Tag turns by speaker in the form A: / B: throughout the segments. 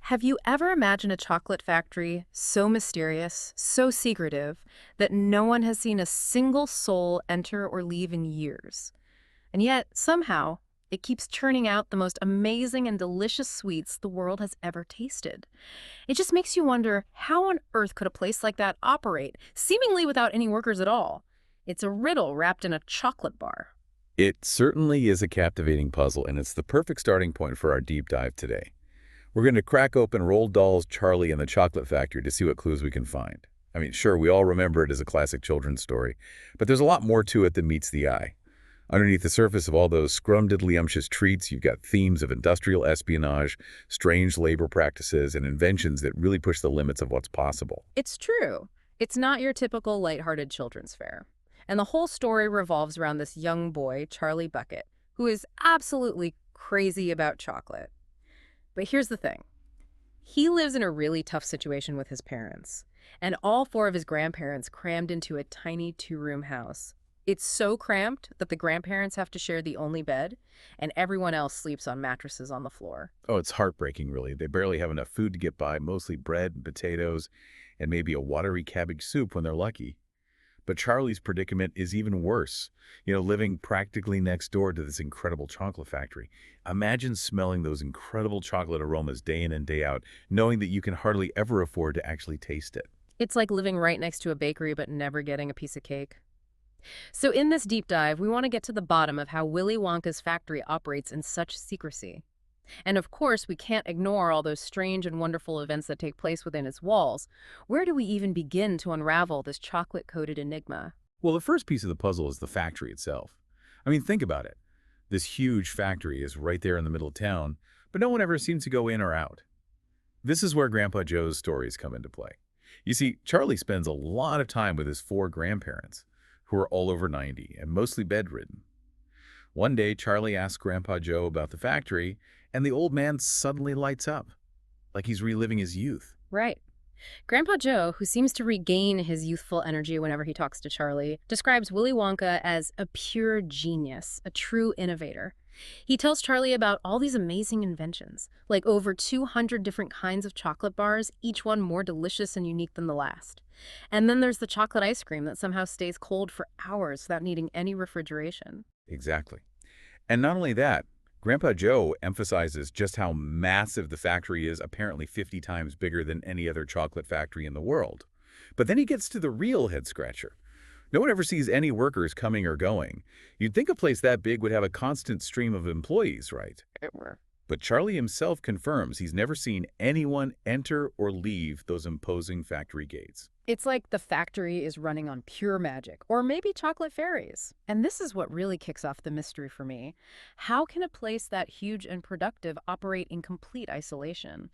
A: Have you ever imagined a chocolate factory so mysterious, so secretive, that no one has seen a single soul enter or leave in years? And yet, somehow, it keeps churning out the most amazing and delicious sweets the world has ever tasted. It just makes you wonder, how on earth could a place like that operate, seemingly without any workers at all? It's a riddle wrapped in a chocolate bar.
B: It certainly is a captivating puzzle, and it's the perfect starting point for our deep dive today. We're going to crack open Roald Dahl's Charlie and the Chocolate Factory to see what clues we can find. I mean, sure, we all remember it as a classic children's story, but there's a lot more to it than meets the eye. Underneath the surface of all those scrumdiddlyumptious treats, you've got themes of industrial espionage, strange labor practices, and inventions that really push the limits of what's possible.
A: It's true. It's not your typical lighthearted children's fare. And the whole story revolves around this young boy, Charlie Bucket, who is absolutely crazy about chocolate. But here's the thing. He lives in a really tough situation with his parents, and all four of his grandparents crammed into a tiny two-room house. It's so cramped that the grandparents have to share the only bed, and everyone else sleeps on mattresses on the floor.
B: Oh, it's heartbreaking, really. They barely have enough food to get by, mostly bread and potatoes, and maybe a watery cabbage soup when they're lucky. But Charlie's predicament is even worse. Living practically next door to this incredible chocolate factory. Imagine smelling those incredible chocolate aromas day in and day out, knowing that you can hardly ever afford to actually taste it.
A: It's like living right next to a bakery but never getting a piece of cake. So in this deep dive, we want to get to the bottom of how Willy Wonka's factory operates in such secrecy. And of course, we can't ignore all those strange and wonderful events that take place within its walls. Where do we even begin to unravel this chocolate-coated enigma?
B: Well, the first piece of the puzzle is the factory itself. I mean, think about it. This huge factory is right there in the middle of town, but no one ever seems to go in or out. This is where Grandpa Joe's stories come into play. You see, Charlie spends a lot of time with his four grandparents, who are all over 90 and mostly bedridden. One day, Charlie asks Grandpa Joe about the factory, and the old man suddenly lights up, like he's reliving his youth.
A: Right. Grandpa Joe, who seems to regain his youthful energy whenever he talks to Charlie, describes Willy Wonka as a pure genius, a true innovator. He tells Charlie about all these amazing inventions, like over 200 different kinds of chocolate bars, each one more delicious and unique than the last. And then there's the chocolate ice cream that somehow stays cold for hours without needing any refrigeration.
B: Exactly. And not only that, Grandpa Joe emphasizes just how massive the factory is, apparently 50 times bigger than any other chocolate factory in the world. But then he gets to the real head-scratcher. No one ever sees any workers coming or going. You'd think a place that big would have a constant stream of employees, right? But Charlie himself confirms he's never seen anyone enter or leave those imposing factory gates.
A: It's like the factory is running on pure magic, or maybe chocolate fairies. And this is what really kicks off the mystery for me. How can a place that huge and productive operate in complete isolation?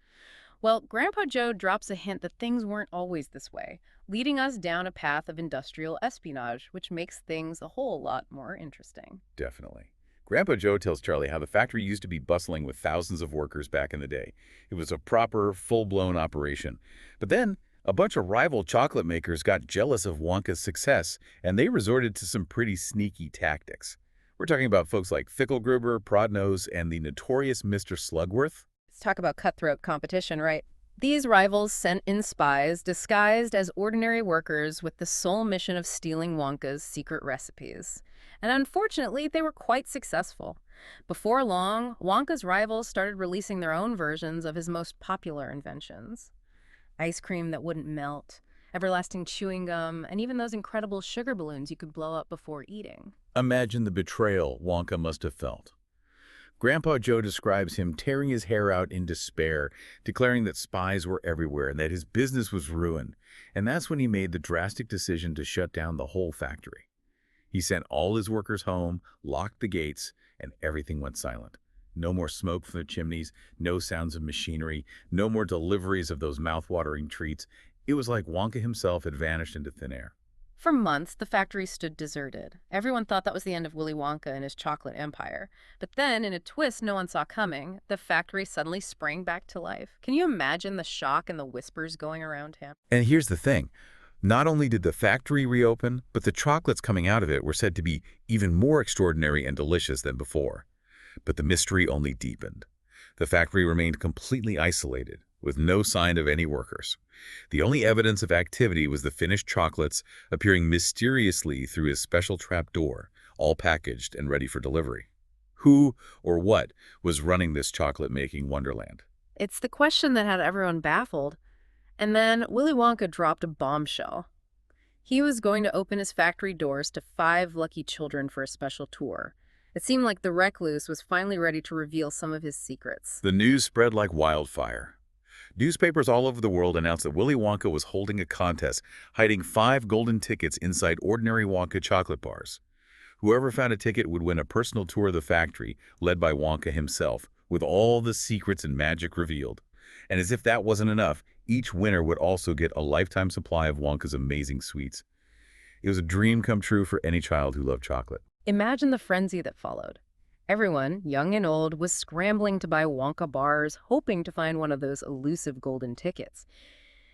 A: Well, Grandpa Joe drops a hint that things weren't always this way, leading us down a path of industrial espionage, which makes things a whole lot more interesting.
B: Definitely. Grandpa Joe tells Charlie how the factory used to be bustling with thousands of workers back in the day. It was a proper, full-blown operation. But then, a bunch of rival chocolate makers got jealous of Wonka's success, and they resorted to some pretty sneaky tactics. We're talking about folks like Fickelgruber, Prodnose, and the notorious Mr. Slugworth.
A: Let's talk about cutthroat competition, right? These rivals sent in spies disguised as ordinary workers with the sole mission of stealing Wonka's secret recipes. And unfortunately, they were quite successful. Before long, Wonka's rivals started releasing their own versions of his most popular inventions. Ice cream that wouldn't melt, everlasting chewing gum, and even those incredible sugar balloons you could blow up before eating.
B: Imagine the betrayal Wonka must have felt. Grandpa Joe describes him tearing his hair out in despair, declaring that spies were everywhere and that his business was ruined. And that's when he made the drastic decision to shut down the whole factory. He sent all his workers home, locked the gates, and everything went silent. No more smoke from the chimneys, no sounds of machinery, no more deliveries of those mouth-watering treats. It was like Wonka himself had vanished into thin air.
A: For months, the factory stood deserted. Everyone thought that was the end of Willy Wonka and his chocolate empire. But then, in a twist no one saw coming, the factory suddenly sprang back to life. Can you imagine the shock and the whispers going around him?
B: And here's the thing. Not only did the factory reopen, but the chocolates coming out of it were said to be even more extraordinary and delicious than before. But the mystery only deepened. The factory remained completely isolated, with no sign of any workers. The only evidence of activity was the finished chocolates appearing mysteriously through his special trap door, all packaged and ready for delivery. Who or what was running this chocolate-making wonderland?
A: It's the question that had everyone baffled. And then Willy Wonka dropped a bombshell. He was going to open his factory doors to 5 lucky children for a special tour. It seemed like the recluse was finally ready to reveal some of his secrets.
B: The news spread like wildfire. Newspapers all over the world announced that Willy Wonka was holding a contest, hiding 5 golden tickets inside ordinary Wonka chocolate bars. Whoever found a ticket would win a personal tour of the factory, led by Wonka himself, with all the secrets and magic revealed. And as if that wasn't enough, each winner would also get a lifetime supply of Wonka's amazing sweets. It was a dream come true for any child who loved chocolate.
A: Imagine the frenzy that followed. Everyone, young and old, was scrambling to buy Wonka bars, hoping to find one of those elusive golden tickets.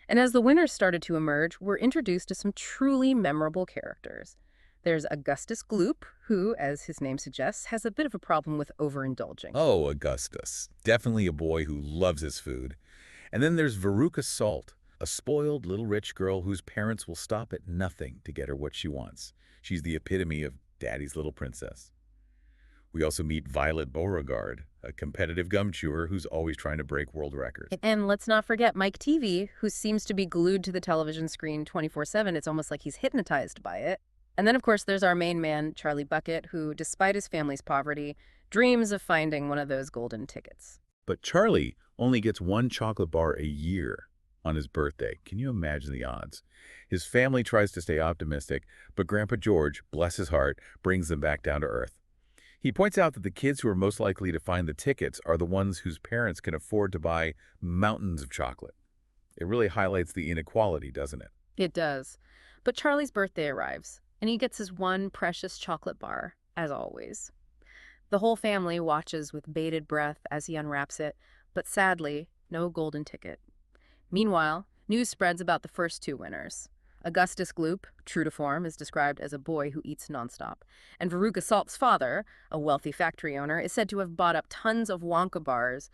A: And as the winners started to emerge, we're introduced to some truly memorable characters. There's Augustus Gloop, who, as his name suggests, has a bit of a problem with overindulging.
B: Oh, Augustus. Definitely a boy who loves his food. And then there's Veruca Salt, a spoiled little rich girl whose parents will stop at nothing to get her what she wants. She's the epitome of daddy's little princess. We also meet Violet Beauregard, a competitive gum chewer who's always trying to break world records.
A: And let's not forget Mike TV, who seems to be glued to the television screen 24/7. It's almost like he's hypnotized by it. And then, of course, there's our main man, Charlie Bucket, who, despite his family's poverty, dreams of finding one of those golden tickets.
B: But Charlie only gets 1 chocolate bar a year on his birthday. Can you imagine the odds? His family tries to stay optimistic, but Grandpa George, bless his heart, brings them back down to earth. He points out that the kids who are most likely to find the tickets are the ones whose parents can afford to buy mountains of chocolate. It really highlights the inequality, doesn't it?
A: It does. But Charlie's birthday arrives, and he gets his one precious chocolate bar, as always. The whole family watches with bated breath as he unwraps it, but sadly, no golden ticket. Meanwhile, news spreads about the first 2 winners. Augustus Gloop, true to form, is described as a boy who eats nonstop. And Veruca Salt's father, a wealthy factory owner, is said to have bought up tons of Wonka bars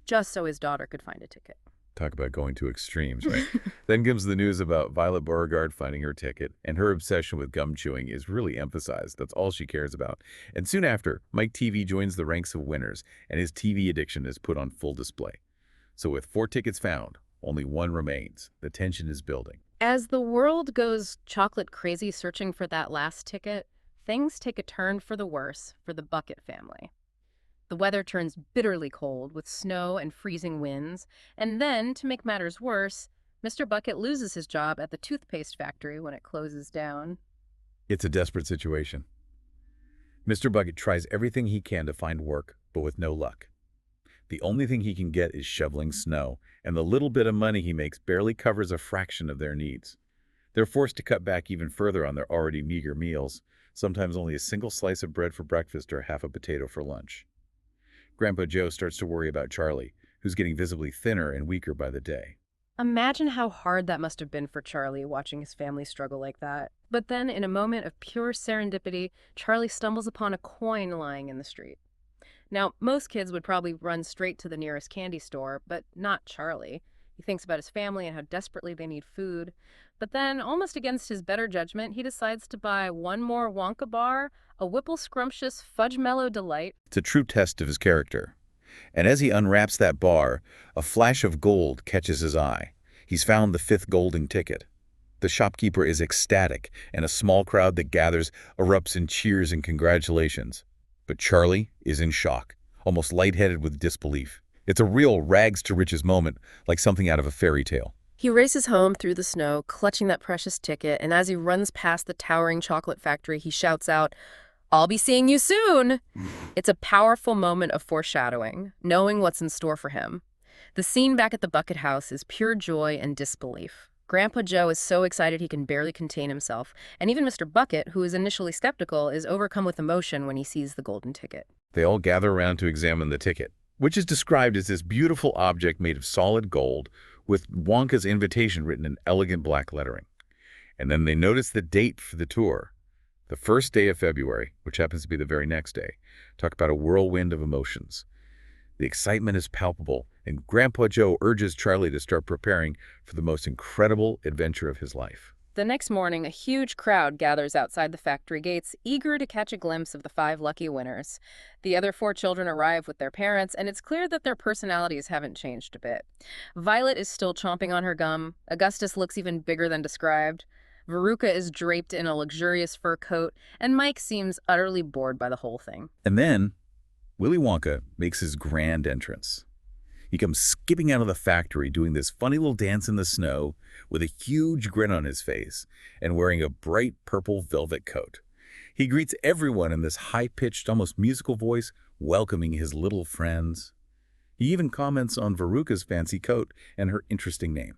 A: just so his daughter could find a ticket.
B: Talk about going to extremes, right? Then comes the news about Violet Beauregard finding her ticket, and her obsession with gum chewing is really emphasized. That's all she cares about. And soon after, Mike TV joins the ranks of winners, and his TV addiction is put on full display. So with 4 tickets found, only 1 remains. The tension is building.
A: As the world goes chocolate crazy searching for that last ticket, things take a turn for the worse for the Bucket family. The weather turns bitterly cold with snow and freezing winds, and then, to make matters worse, Mr. Bucket loses his job at the toothpaste factory when it closes down.
B: It's a desperate situation. Mr. Bucket tries everything he can to find work, but with no luck. The only thing he can get is shoveling snow, and the little bit of money he makes barely covers a fraction of their needs. They're forced to cut back even further on their already meager meals, sometimes only a single slice of bread for breakfast or half a potato for lunch. Grandpa Joe starts to worry about Charlie, who's getting visibly thinner and weaker by the day.
A: Imagine how hard that must have been for Charlie watching his family struggle like that. But then, in a moment of pure serendipity, Charlie stumbles upon a coin lying in the street. Now, most kids would probably run straight to the nearest candy store, but not Charlie. He thinks about his family and how desperately they need food. But then, almost against his better judgment, he decides to buy 1 more Wonka bar, a Whipple Scrumptious Fudge Mellow Delight.
B: It's a true test of his character. And as he unwraps that bar, a flash of gold catches his eye. He's found the 5th golden ticket. The shopkeeper is ecstatic, and a small crowd that gathers erupts in cheers and congratulations. But Charlie is in shock, almost lightheaded with disbelief. It's a real rags-to-riches moment, like something out of a fairy tale.
A: He races home through the snow, clutching that precious ticket, and as he runs past the towering chocolate factory, he shouts out, "I'll be seeing you soon!" It's a powerful moment of foreshadowing, knowing what's in store for him. The scene back at the Bucket House is pure joy and disbelief. Grandpa Joe is so excited he can barely contain himself, and even Mr. Bucket, who is initially skeptical, is overcome with emotion when he sees the golden ticket.
B: They all gather around to examine the ticket, which is described as this beautiful object made of solid gold with Wonka's invitation written in elegant black lettering. And then they notice the date for the tour, the 1st day of February, which happens to be the very next day. Talk about a whirlwind of emotions. The excitement is palpable, and Grandpa Joe urges Charlie to start preparing for the most incredible adventure of his life.
A: The next morning, a huge crowd gathers outside the factory gates, eager to catch a glimpse of the 5 lucky winners. The other 4 children arrive with their parents, and it's clear that their personalities haven't changed a bit. Violet is still chomping on her gum. Augustus looks even bigger than described. Veruca is draped in a luxurious fur coat, and Mike seems utterly bored by the whole thing.
B: And then, Willy Wonka makes his grand entrance. He comes skipping out of the factory doing this funny little dance in the snow with a huge grin on his face and wearing a bright purple velvet coat. He greets everyone in this high-pitched, almost musical voice, welcoming his little friends. He even comments on Veruca's fancy coat and her interesting name.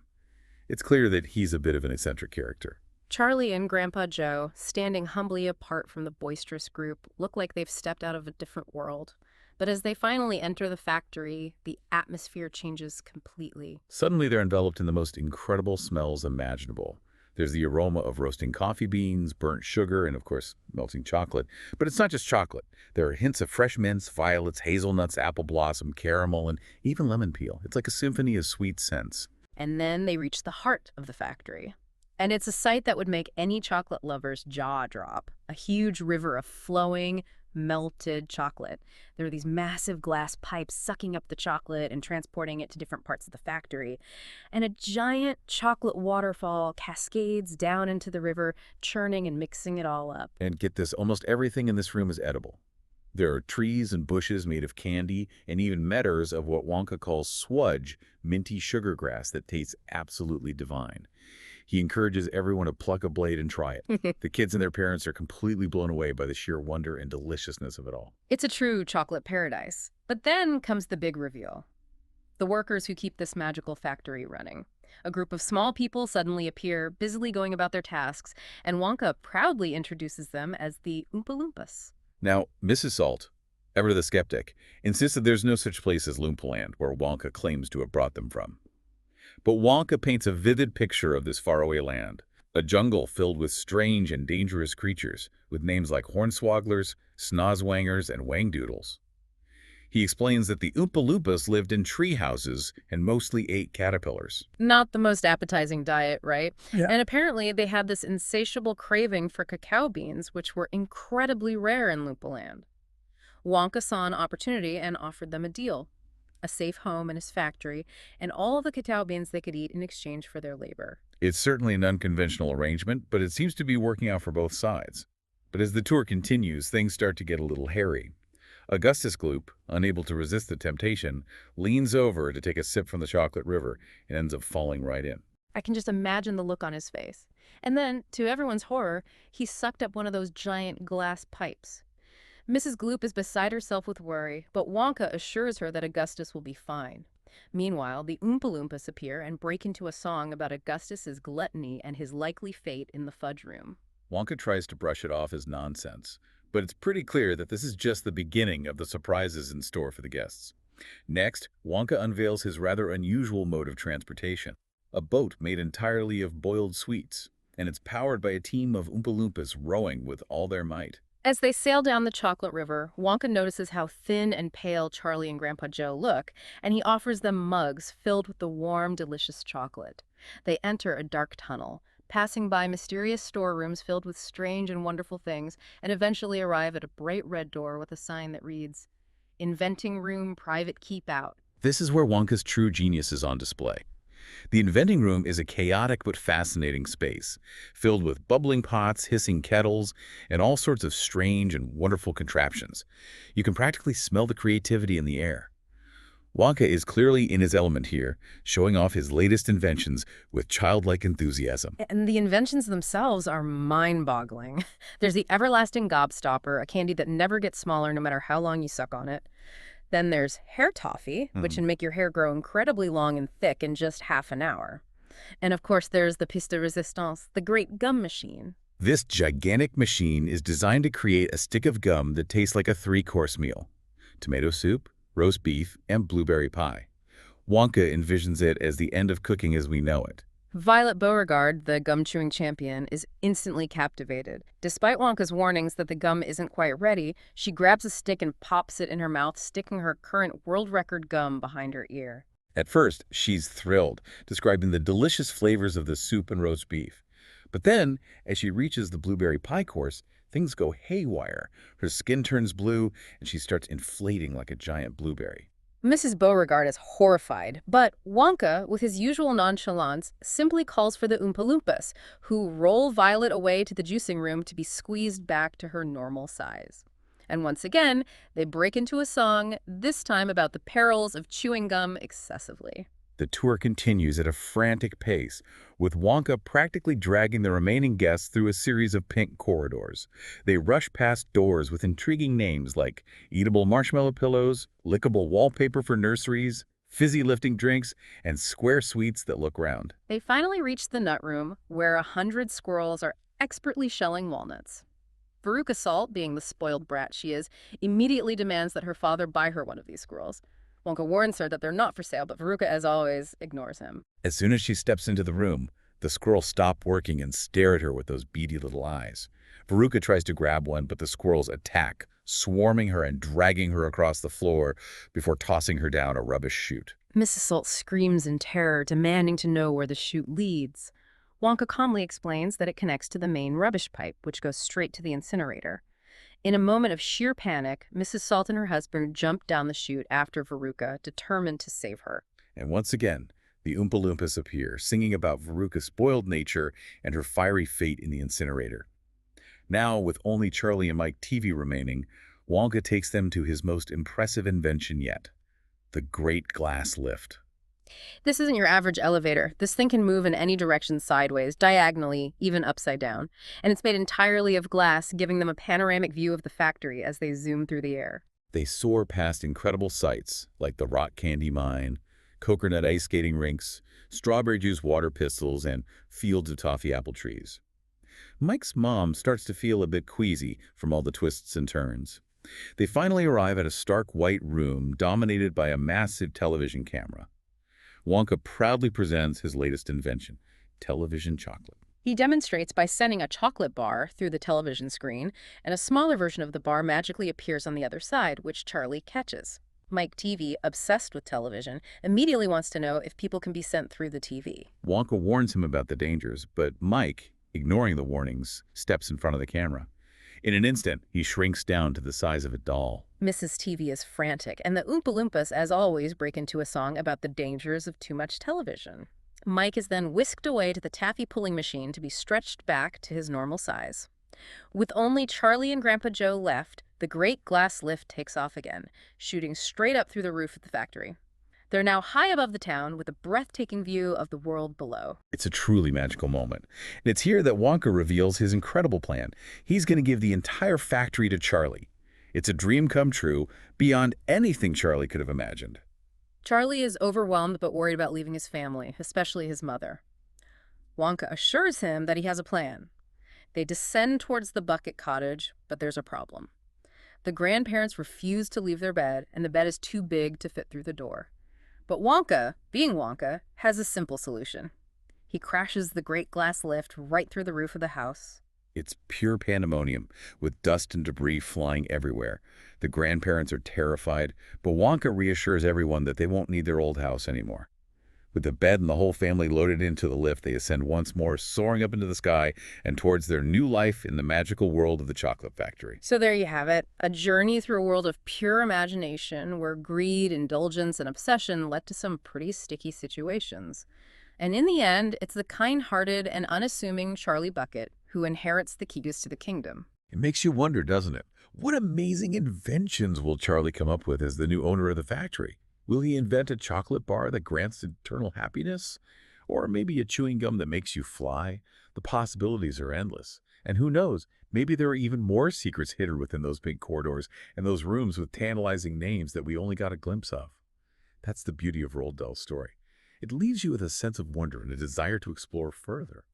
B: It's clear that he's a bit of an eccentric character.
A: Charlie and Grandpa Joe, standing humbly apart from the boisterous group, look like they've stepped out of a different world. But as they finally enter the factory, the atmosphere changes completely.
B: Suddenly they're enveloped in the most incredible smells imaginable. There's the aroma of roasting coffee beans, burnt sugar, and of course, melting chocolate. But it's not just chocolate. There are hints of fresh mints, violets, hazelnuts, apple blossom, caramel, and even lemon peel. It's like a symphony of sweet scents.
A: And then they reach the heart of the factory. And it's a sight that would make any chocolate lover's jaw drop. A huge river of flowing, melted chocolate. There are these massive glass pipes sucking up the chocolate and transporting it to different parts of the factory. And a giant chocolate waterfall cascades down into the river, churning and mixing it all up.
B: And get this, almost everything in this room is edible. There are trees and bushes made of candy and even meadows of what Wonka calls swudge, minty sugar grass that tastes absolutely divine. He encourages everyone to pluck a blade and try it. The kids and their parents are completely blown away by the sheer wonder and deliciousness of it all.
A: It's a true chocolate paradise. But then comes the big reveal. The workers who keep this magical factory running. A group of small people suddenly appear, busily going about their tasks, and Wonka proudly introduces them as the Oompa Loompas.
B: Now, Mrs. Salt, ever the skeptic, insists that there's no such place as Loompaland, where Wonka claims to have brought them from. But Wonka paints a vivid picture of this faraway land, a jungle filled with strange and dangerous creatures, with names like hornswogglers, snozwangers, and wangdoodles. He explains that the Oompa Loompas lived in tree houses and mostly ate caterpillars.
A: Not the most appetizing diet, right?
B: Yeah.
A: And apparently they had this insatiable craving for cacao beans, which were incredibly rare in Loopaland. Wonka saw an opportunity and offered them a deal. A safe home in his factory, and all the cacao beans they could eat in exchange for their labor.
B: It's certainly an unconventional arrangement, but it seems to be working out for both sides. But as the tour continues, things start to get a little hairy. Augustus Gloop, unable to resist the temptation, leans over to take a sip from the chocolate river and ends up falling right in.
A: I can just imagine the look on his face. And then, to everyone's horror, he sucked up one of those giant glass pipes. Mrs. Gloop is beside herself with worry, but Wonka assures her that Augustus will be fine. Meanwhile, the Oompa Loompas appear and break into a song about Augustus's gluttony and his likely fate in the fudge room.
B: Wonka tries to brush it off as nonsense, but it's pretty clear that this is just the beginning of the surprises in store for the guests. Next, Wonka unveils his rather unusual mode of transportation, a boat made entirely of boiled sweets, and it's powered by a team of Oompa Loompas rowing with all their might.
A: As they sail down the chocolate river, Wonka notices how thin and pale Charlie and Grandpa Joe look, and he offers them mugs filled with the warm, delicious chocolate. They enter a dark tunnel, passing by mysterious storerooms filled with strange and wonderful things, and eventually arrive at a bright red door with a sign that reads, "Inventing Room, Private Keep Out."
B: This is where Wonka's true genius is on display. The inventing room is a chaotic but fascinating space, filled with bubbling pots, hissing kettles, and all sorts of strange and wonderful contraptions. You can practically smell the creativity in the air. Wonka is clearly in his element here, showing off his latest inventions with childlike enthusiasm.
A: And the inventions themselves are mind-boggling. There's the everlasting gobstopper, a candy that never gets smaller no matter how long you suck on it. Then there's hair toffee, which can make your hair grow incredibly long and thick in just half an hour. And of course, there's the pièce de résistance, the great gum machine.
B: This gigantic machine is designed to create a stick of gum that tastes like a 3-course meal: tomato soup, roast beef, and blueberry pie. Wonka envisions it as the end of cooking as we know it.
A: Violet Beauregard, the gum-chewing champion, is instantly captivated. Despite Wonka's warnings that the gum isn't quite ready, she grabs a stick and pops it in her mouth, sticking her current world record gum behind her ear.
B: At first, she's thrilled, describing the delicious flavors of the soup and roast beef. But then, as she reaches the blueberry pie course, things go haywire. Her skin turns blue, and she starts inflating like a giant blueberry.
A: Mrs. Beauregard is horrified, but Wonka, with his usual nonchalance, simply calls for the Oompa Loompas, who roll Violet away to the juicing room to be squeezed back to her normal size. And once again, they break into a song, this time about the perils of chewing gum excessively.
B: The tour continues at a frantic pace, with Wonka practically dragging the remaining guests through a series of pink corridors. They rush past doors with intriguing names like eatable marshmallow pillows, lickable wallpaper for nurseries, fizzy lifting drinks, and square sweets that look round.
A: They finally reach the nut room, where 100 squirrels are expertly shelling walnuts. Veruca Salt, being the spoiled brat she is, immediately demands that her father buy her one of these squirrels. Wonka warns her that they're not for sale, but Veruca, as always, ignores him.
B: As soon as she steps into the room, the squirrels stop working and stare at her with those beady little eyes. Veruca tries to grab one, but the squirrels attack, swarming her and dragging her across the floor before tossing her down a rubbish chute.
A: Mrs. Salt screams in terror, demanding to know where the chute leads. Wonka calmly explains that it connects to the main rubbish pipe, which goes straight to the incinerator. In a moment of sheer panic, Mrs. Salt and her husband jump down the chute after Veruca, determined to save her.
B: And once again, the Oompa Loompas appear, singing about Veruca's spoiled nature and her fiery fate in the incinerator. Now, with only Charlie and Mike TV remaining, Wonka takes them to his most impressive invention yet, the Great Glass Lift.
A: This isn't your average elevator. This thing can move in any direction sideways, diagonally, even upside down. And it's made entirely of glass, giving them a panoramic view of the factory as they zoom through the air.
B: They soar past incredible sights like the rock candy mine, coconut ice skating rinks, strawberry juice water pistols, and fields of toffee apple trees. Mike's mom starts to feel a bit queasy from all the twists and turns. They finally arrive at a stark white room dominated by a massive television camera. Wonka proudly presents his latest invention, television chocolate.
A: He demonstrates by sending a chocolate bar through the television screen, and a smaller version of the bar magically appears on the other side, which Charlie catches. Mike TV, obsessed with television, immediately wants to know if people can be sent through the TV.
B: Wonka warns him about the dangers, but Mike, ignoring the warnings, steps in front of the camera. In an instant, he shrinks down to the size of a doll.
A: Mrs. TV is frantic, and the Oompa Loompas, as always, break into a song about the dangers of too much television. Mike is then whisked away to the taffy pulling machine to be stretched back to his normal size. With only Charlie and Grandpa Joe left, the Great Glass Lift takes off again, shooting straight up through the roof of the factory. They're now high above the town with a breathtaking view of the world below.
B: It's a truly magical moment. And it's here that Wonka reveals his incredible plan. He's going to give the entire factory to Charlie. It's a dream come true, beyond anything Charlie could have imagined.
A: Charlie is overwhelmed but worried about leaving his family, especially his mother. Wonka assures him that he has a plan. They descend towards the bucket cottage, but there's a problem. The grandparents refuse to leave their bed, and the bed is too big to fit through the door. But Wonka, being Wonka, has a simple solution. He crashes the Great Glass Lift right through the roof of the house.
B: It's pure pandemonium, with dust and debris flying everywhere. The grandparents are terrified, but Wonka reassures everyone that they won't need their old house anymore. With the bed and the whole family loaded into the lift, they ascend once more, soaring up into the sky and towards their new life in the magical world of the chocolate factory.
A: So there you have it, a journey through a world of pure imagination where greed, indulgence, and obsession led to some pretty sticky situations. And in the end, it's the kind-hearted and unassuming Charlie Bucket who inherits the keys to the kingdom.
B: It makes you wonder, doesn't it? What amazing inventions will Charlie come up with as the new owner of the factory? Will he invent a chocolate bar that grants eternal happiness? Or maybe a chewing gum that makes you fly? The possibilities are endless. And who knows, maybe there are even more secrets hidden within those big corridors and those rooms with tantalizing names that we only got a glimpse of. That's the beauty of Roald Dahl's story. It leaves you with a sense of wonder and a desire to explore further.